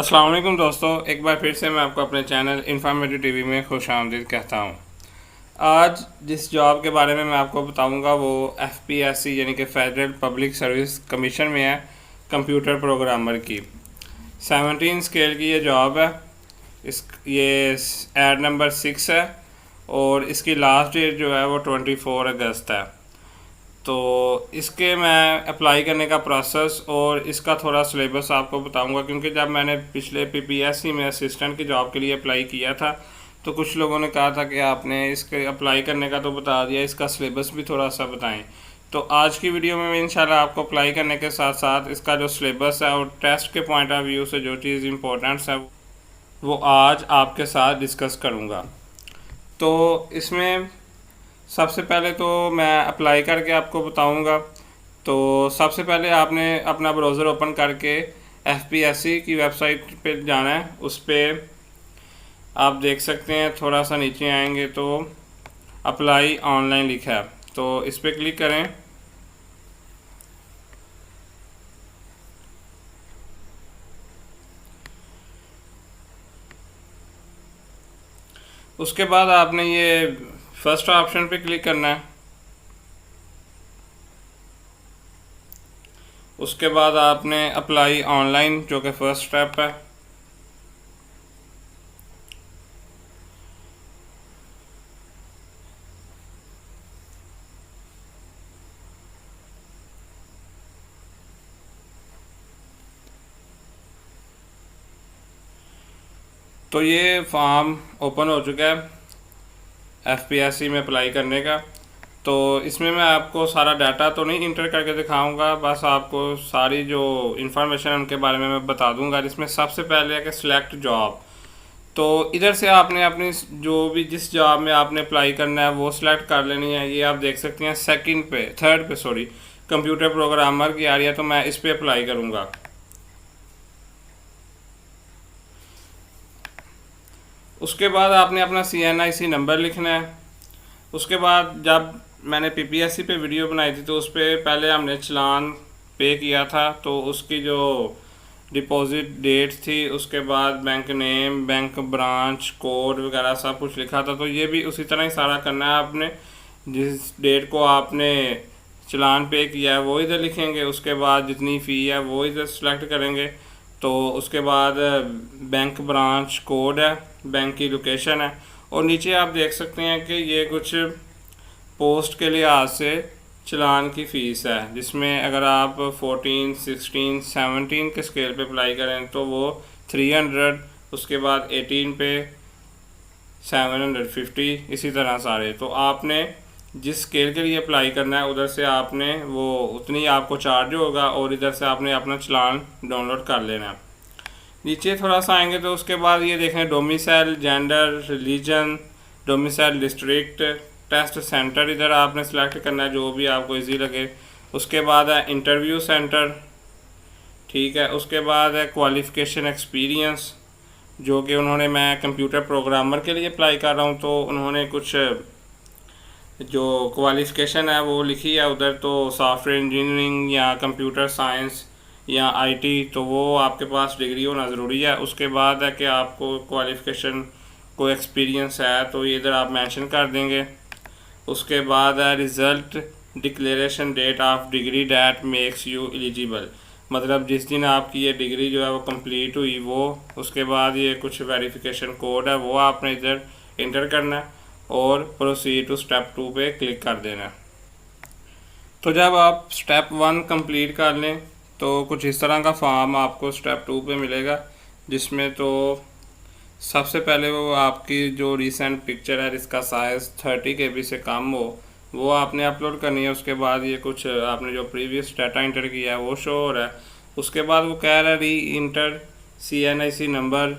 अस्सलाम वालेकुम दोस्तों, एक बार फिर से मैं आपको अपने चैनल इन्फॉर्मेटिव टीवी में खुशामदीद कहता हूँ। आज जिस जॉब के बारे में मैं आपको बताऊँगा वो एफपीएससी यानी कि फेडरल पब्लिक सर्विस कमीशन में है, कंप्यूटर प्रोग्रामर की 17 स्केल की ये जॉब है। ये एड नंबर 6 है और इसकी लास्ट डेट जो है वो 24 अगस्त है। तो इसके मैं अप्लाई करने का प्रोसेस और इसका थोड़ा सिलेबस आपको बताऊंगा, क्योंकि जब मैंने पिछले पीपीएससी में असिस्टेंट की जॉब के लिए अप्लाई किया था तो कुछ लोगों ने कहा था कि आपने इसके अप्लाई करने का तो बता दिया, इसका सिलेबस भी थोड़ा सा बताएं। तो आज की वीडियो में मैं इंशाल्लाह आपको अप्लाई करने के साथ साथ इसका जो सिलेबस है और टेस्ट के पॉइंट ऑफ व्यू से जो चीज़ इम्पोर्टेंट्स है वो आज आपके साथ डिस्कस करूँगा। तो इसमें सबसे पहले तो मैं अप्लाई करके आपको बताऊंगा। तो सबसे पहले आपने अपना ब्राउज़र ओपन करके एफपीएससी की वेबसाइट पे जाना है। उस पर आप देख सकते हैं, थोड़ा सा नीचे आएंगे तो अप्लाई ऑनलाइन लिखा है, तो इस पर क्लिक करें। उसके बाद आपने ये फर्स्ट ऑप्शन पे क्लिक करना है। उसके बाद आपने अप्लाई ऑनलाइन जो कि फर्स्ट स्टेप है, तो ये फॉर्म ओपन हो चुका है एफपीएससी में अप्लाई करने का। तो इसमें मैं आपको सारा डाटा तो नहीं इंटर करके दिखाऊंगा, बस आपको सारी जो इन्फॉर्मेशन उनके बारे में मैं बता दूंगा। जिसमें सबसे पहले है कि सिलेक्ट जॉब। तो इधर से आपने अपनी जो भी जिस जॉब में आपने अप्लाई करना है वो सिलेक्ट कर लेनी है। ये आप देख सकते हैं थर्ड पे सॉरी कंप्यूटर प्रोग्रामर की आ रही है, तो मैं इस पर अप्लाई करूँगा। उसके बाद आपने अपना CNIC नंबर लिखना है। उसके बाद जब मैंने पीपीएससी पे वीडियो बनाई थी तो उस पर पहले हमने चालान पे किया था, तो उसकी जो डिपॉजिट डेट थी, उसके बाद bank name, bank branch code वगैरह सब कुछ लिखा था। तो ये भी उसी तरह ही सारा करना है आपने। जिस डेट को आपने चालान पे किया है वो इधर लिखेंगे। उसके बाद जितनी फ़ी है वो इधर सेलेक्ट करेंगे। तो उसके बाद बैंक ब्रांच कोड है, बैंक की लोकेशन है, और नीचे आप देख सकते हैं कि ये कुछ पोस्ट के लिहाज से चालान की फ़ीस है, जिसमें अगर आप 14, 16, 17 के स्केल पे अप्लाई करें तो वो 300, उसके बाद 18 पे 750, इसी तरह सारे। तो आपने जिस स्केल के लिए अप्लाई करना है उधर से आपने वो उतनी आपको चार्ज होगा, और इधर से आपने अपना चालान डाउनलोड कर लेना है। नीचे थोड़ा सा आएंगे तो उसके बाद ये देखें domicile, gender, religion, domicile district, test centre इधर आपने सेलेक्ट करना है जो भी आपको इजी लगे। उसके बाद है इंटरव्यू सेंटर, ठीक है। उसके बाद है क्वालिफ़िकेशन एक्सपीरियंस, जो कि उन्होंने, मैं कंप्यूटर प्रोग्रामर के लिए अप्लाई कर रहा हूँ तो उन्होंने कुछ जो क्वालिफ़िकेशन है वो लिखी है उधर। तो सॉफ्टवेयर इंजीनियरिंग या कंप्यूटर साइंस या आईटी, तो वो आपके पास डिग्री होना ज़रूरी है। उसके बाद है कि आपको क्वालिफ़िकेशन को एक्सपीरियंस है तो ये इधर आप मेंशन कर देंगे। उसके बाद है result declaration date of degree that makes you eligible, मतलब जिस दिन आपकी ये डिग्री जो है वो कंप्लीट हुई वो। उसके बाद ये कुछ वेरिफिकेशन कोड है वो आपने इधर इंटर करना है और प्रोसीड टू स्टेप 2 पे क्लिक कर देना है। तो जब आप स्टेप 1 कंप्लीट कर लें तो कुछ इस तरह का फॉर्म आपको स्टेप 2 पे मिलेगा, जिसमें तो सबसे पहले वो आपकी जो रीसेंट पिक्चर है जिसका साइज़ 30 KB से कम हो वो आपने अपलोड करनी है। उसके बाद ये कुछ आपने जो प्रीवियस डाटा इंटर किया है वो शो हो रहा है। उसके बाद वो कह रहा है re enter CNIC number,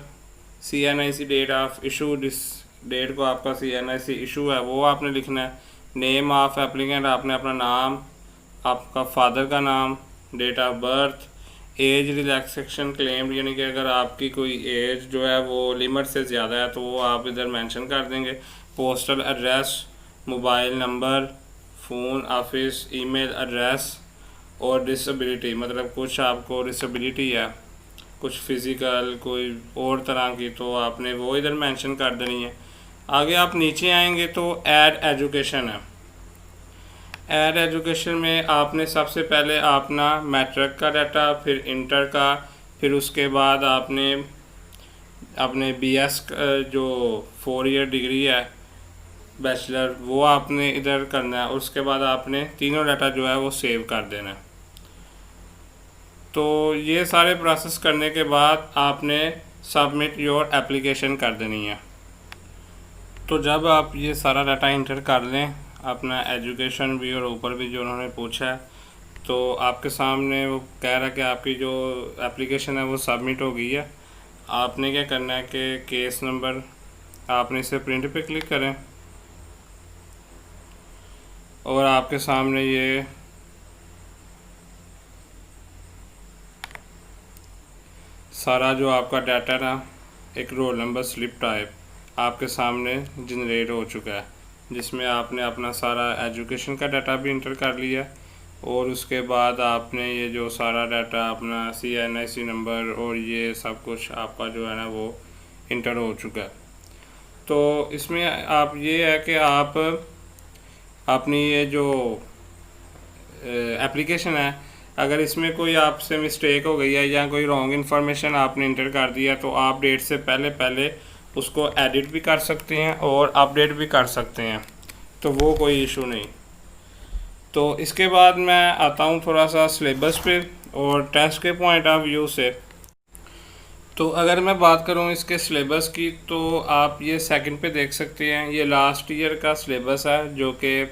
CNIC date of issue, जिस डेट को आपका CNIC इशू है वो आपने लिखना है। नेम ऑफ एप्लीकेंट, आपने अपना नाम, आपका फादर का नाम, date of birth, age relaxation claim, यानी कि अगर आपकी कोई एज जो है वो लिमिट से ज़्यादा है तो वो आप इधर मेंशन कर देंगे। Postal address, mobile number, phone, office email address, और डिसेबिलिटी, मतलब कुछ आपको डिसेबिलिटी है कुछ फ़िज़िकल कोई और तरह की, तो आपने वो इधर मेंशन कर देनी है। आगे आप नीचे आएंगे तो ऐड एजुकेशन है। ऐड एजुकेशन में आपने सबसे पहले अपना मैट्रिक का डाटा, फिर इंटर का, फिर उसके बाद आपने अपने बीएस जो 4 ईयर डिग्री है बैचलर, वो आपने इधर करना है। उसके बाद आपने तीनों डाटा जो है वो सेव कर देना है। तो ये सारे प्रोसेस करने के बाद आपने सबमिट योर एप्लीकेशन कर देनी है। तो जब आप ये सारा डाटा इंटर कर लें, अपना एजुकेशन भी और ऊपर भी जो उन्होंने पूछा है, तो आपके सामने वो कह रहा है कि आपकी जो एप्लीकेशन है वो सबमिट हो गई है। आपने क्या करना है कि केस नंबर आपने इसे प्रिंट पे क्लिक करें और आपके सामने ये सारा जो आपका डाटा ना, एक रोल नंबर स्लिप टाइप आपके सामने जनरेट हो चुका है, जिसमें आपने अपना सारा एजुकेशन का डाटा भी इंटर कर लिया और उसके बाद आपने ये जो सारा डाटा अपना CNIC नंबर और ये सब कुछ आपका जो है ना वो इंटर हो चुका है। तो इसमें आप ये है कि आप अपनी ये जो एप्लीकेशन है, अगर इसमें कोई आपसे मिस्टेक हो गई है या कोई रॉन्ग इन्फॉर्मेशन आपने इंटर कर दिया, तो आप डेट से पहले पहले उसको एडिट भी कर सकते हैं और अपडेट भी कर सकते हैं, तो वो कोई इशू नहीं। तो इसके बाद मैं आता हूँ थोड़ा सा सिलेबस पे और टेस्ट के पॉइंट ऑफ व्यू से। तो अगर मैं बात करूँ इसके सिलेबस की, तो आप ये सेकंड पे देख सकते हैं, ये लास्ट ईयर का सिलेबस है, जो कि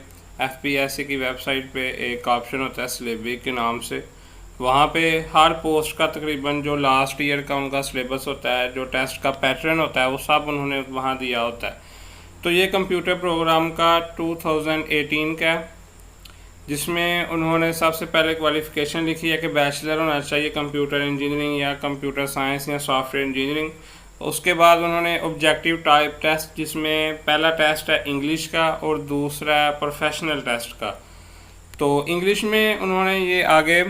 FPSC की वेबसाइट पे एक ऑप्शन होता है सिलेबस के नाम से। वहाँ पे हर पोस्ट का तकरीबन जो लास्ट ईयर का उनका सिलेबस होता है, जो टेस्ट का पैटर्न होता है, वो सब उन्होंने वहाँ दिया होता है। तो ये कंप्यूटर प्रोग्राम का 2018 का है, जिसमें उन्होंने सबसे पहले क्वालिफ़िकेशन लिखी है कि बैचलर होना चाहिए कंप्यूटर इंजीनियरिंग या कंप्यूटर साइंस या सॉफ्टवेयर इंजीनियरिंग। उसके बाद उन्होंने ऑब्जेक्टिव टाइप टेस्ट, जिसमें पहला टेस्ट है इंग्लिश का और दूसरा है प्रोफेशनल टेस्ट का। तो इंग्लिश में उन्होंने ये आगे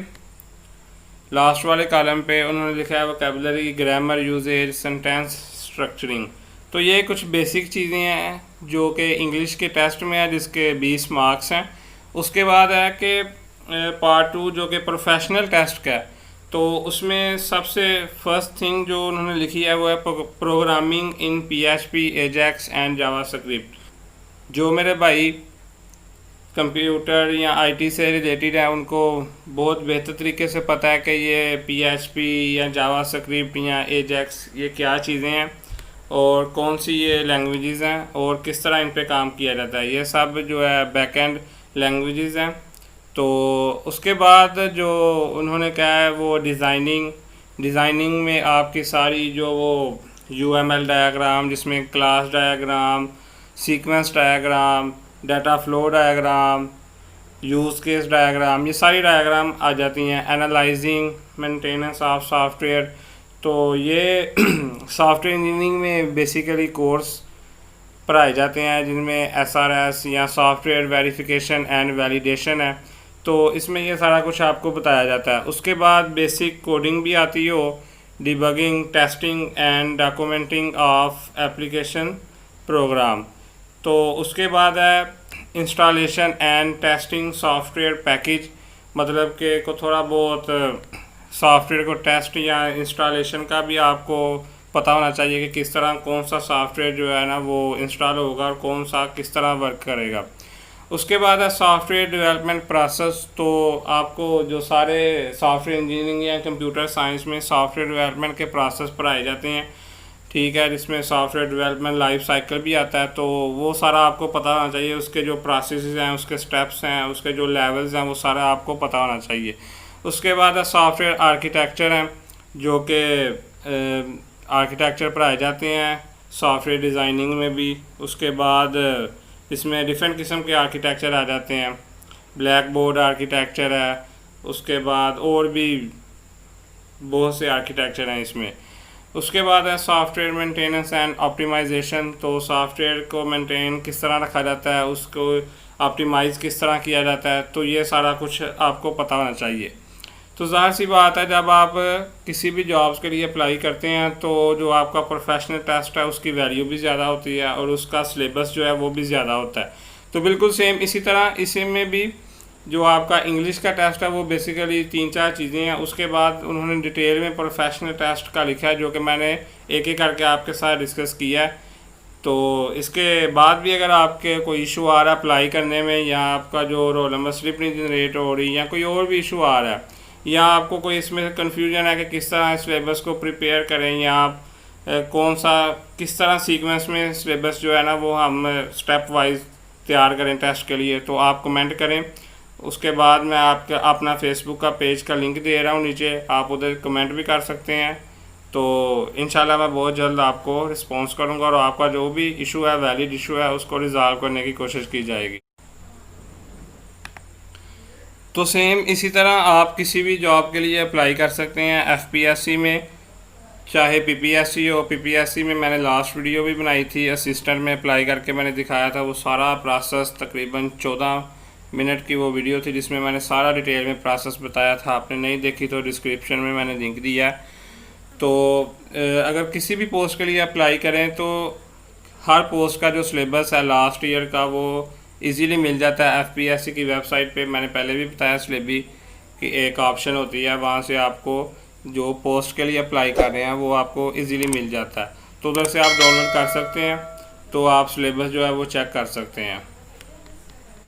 लास्ट वाले कॉलम पे उन्होंने लिखा है vocabulary, grammar, usage, sentence structuring. तो ये कुछ बेसिक चीज़ें हैं जो कि इंग्लिश के टेस्ट में है, जिसके 20 मार्क्स हैं। उसके बाद है कि पार्ट 2 जो कि प्रोफेशनल टेस्ट का है, तो उसमें सबसे फर्स्ट थिंग जो उन्होंने लिखी है वो है programming in PHP, Ajax and JavaScript. जो मेरे भाई कंप्यूटर या IT से रिलेटेड है, उनको बहुत बेहतर तरीके से पता है कि ये PHP या जावास्क्रिप्ट या एजेक्स ये क्या चीज़ें हैं और कौन सी ये लैंग्वेजेस हैं और किस तरह इन पे काम किया जाता है। ये सब जो है बैकएंड लैंग्वेजेस हैं। तो उसके बाद जो उन्होंने कहा है वो डिज़ाइनिंग में आपकी सारी जो वो UML डायग्राम, जिसमें class diagram, sequence diagram, data flow diagram, use case diagram, ये सारी डायग्राम आ जाती हैं। एनालाइजिंग मेंटेनेंस ऑफ सॉफ्टवेयर, तो ये सॉफ्टवेयर इंजीनियरिंग में बेसिकली कोर्स पढ़ाए जाते हैं, जिनमें SRS या सॉफ्टवेयर वेरिफिकेशन एंड वैलिडेशन है। तो इसमें ये सारा कुछ आपको बताया जाता है। उसके बाद बेसिक कोडिंग भी आती हो, debugging, testing and documenting of application program. तो उसके बाद है installation and testing software package, मतलब कि को थोड़ा बहुत सॉफ्टवेयर को टेस्ट या इंस्टॉलेशन का भी आपको पता होना चाहिए कि किस तरह कौन सा सॉफ्टवेयर जो है ना वो इंस्टॉल होगा और कौन सा किस तरह वर्क करेगा। उसके बाद है सॉफ्टवेयर डेवलपमेंट प्रोसेस। तो आपको जो सारे सॉफ्टवेयर इंजीनियरिंग या कंप्यूटर साइंस में सॉफ्टवेयर डेवलपमेंट के प्रोसेस पढ़ाए जाते हैं, ठीक है, जिसमें सॉफ्टवेयर डेवलपमेंट लाइफ साइकिल भी आता है। तो वो सारा आपको पता होना चाहिए, उसके जो प्रोसेस हैं, उसके स्टेप्स हैं, उसके जो लेवल्स हैं, वो सारा आपको पता होना चाहिए। उसके बाद है सॉफ्टवेयर आर्किटेक्चर हैं, जो कि आर्किटेक्चर पढ़ाए जाते हैं सॉफ्टवेयर डिज़ाइनिंग में भी। उसके बाद इसमें डिफरेंट किस्म के आर्किटेक्चर आ जाते हैं, ब्लैक बोर्ड आर्किटेक्चर है, उसके बाद और भी बहुत से आर्किटेक्चर हैं इसमें। उसके बाद है सॉफ्टवेयर मेंटेनेंस एंड ऑप्टिमाइजेशन। तो सॉफ्टवेयर को मेंटेन किस तरह रखा जाता है, उसको ऑप्टिमाइज़ किस तरह किया जाता है, तो ये सारा कुछ आपको पता होना चाहिए। तो ज़ाहिर सी बात है, जब आप किसी भी जॉब्स के लिए अप्लाई करते हैं तो जो आपका प्रोफेशनल टेस्ट है उसकी वैल्यू भी ज़्यादा होती है और उसका सिलेबस जो है वो भी ज़्यादा होता है। तो बिल्कुल सेम इसी तरह इसी में भी जो आपका इंग्लिश का टेस्ट है वो बेसिकली 3-4 चीज़ें हैं। उसके बाद उन्होंने डिटेल में प्रोफेशनल टेस्ट का लिखा है, जो कि मैंने एक एक करके आपके साथ डिस्कस किया है। तो इसके बाद भी अगर आपके कोई इशू आ रहा है अप्लाई करने में, या आपका जो रोल नंबर स्लिप नहीं जनरेट हो रही, या कोई और भी इशू आ रहा है, या आपको कोई इसमें कन्फ्यूजन है कि किस तरह सिलेबस को प्रिपेयर करें, या आप कौन सा किस तरह सीक्वेंस में सिलेबस जो है ना वो हम स्टेप वाइज तैयार करें टेस्ट के लिए, तो आप कमेंट करें। उसके बाद मैं आपका अपना फेसबुक का पेज का लिंक दे रहा हूँ नीचे, आप उधर कमेंट भी कर सकते हैं। तो इंशाल्लाह मैं बहुत जल्द आपको रिस्पॉन्स करूँगा और आपका जो भी इशू है, वैलिड इशू है, उसको रिजॉल्व करने की कोशिश की जाएगी। तो सेम इसी तरह आप किसी भी जॉब के लिए अप्लाई कर सकते हैं एफपीएससी में, चाहे पीपीएससी हो। पीपीएससी में मैंने लास्ट वीडियो भी बनाई थी, असिस्टेंट में अप्लाई करके मैंने दिखाया था वो सारा प्रोसेस, तकरीबन 14 मिनट की वो वीडियो थी जिसमें मैंने सारा डिटेल में प्रोसेस बताया था। आपने नहीं देखी तो डिस्क्रिप्शन में मैंने लिंक दिया है। तो अगर किसी भी पोस्ट के लिए अप्लाई करें तो हर पोस्ट का जो सिलेबस है लास्ट ईयर का वो इजीली मिल जाता है एफपीएससी की वेबसाइट पे। मैंने पहले भी बताया, सिलेबी की एक ऑप्शन होती है, वहाँ से आपको जो पोस्ट के लिए अप्लाई कर रहे हैं वो आपको इजीली मिल जाता है। तो उधर से आप डाउनलोड कर सकते हैं, तो आप सिलेबस जो है वो चेक कर सकते हैं।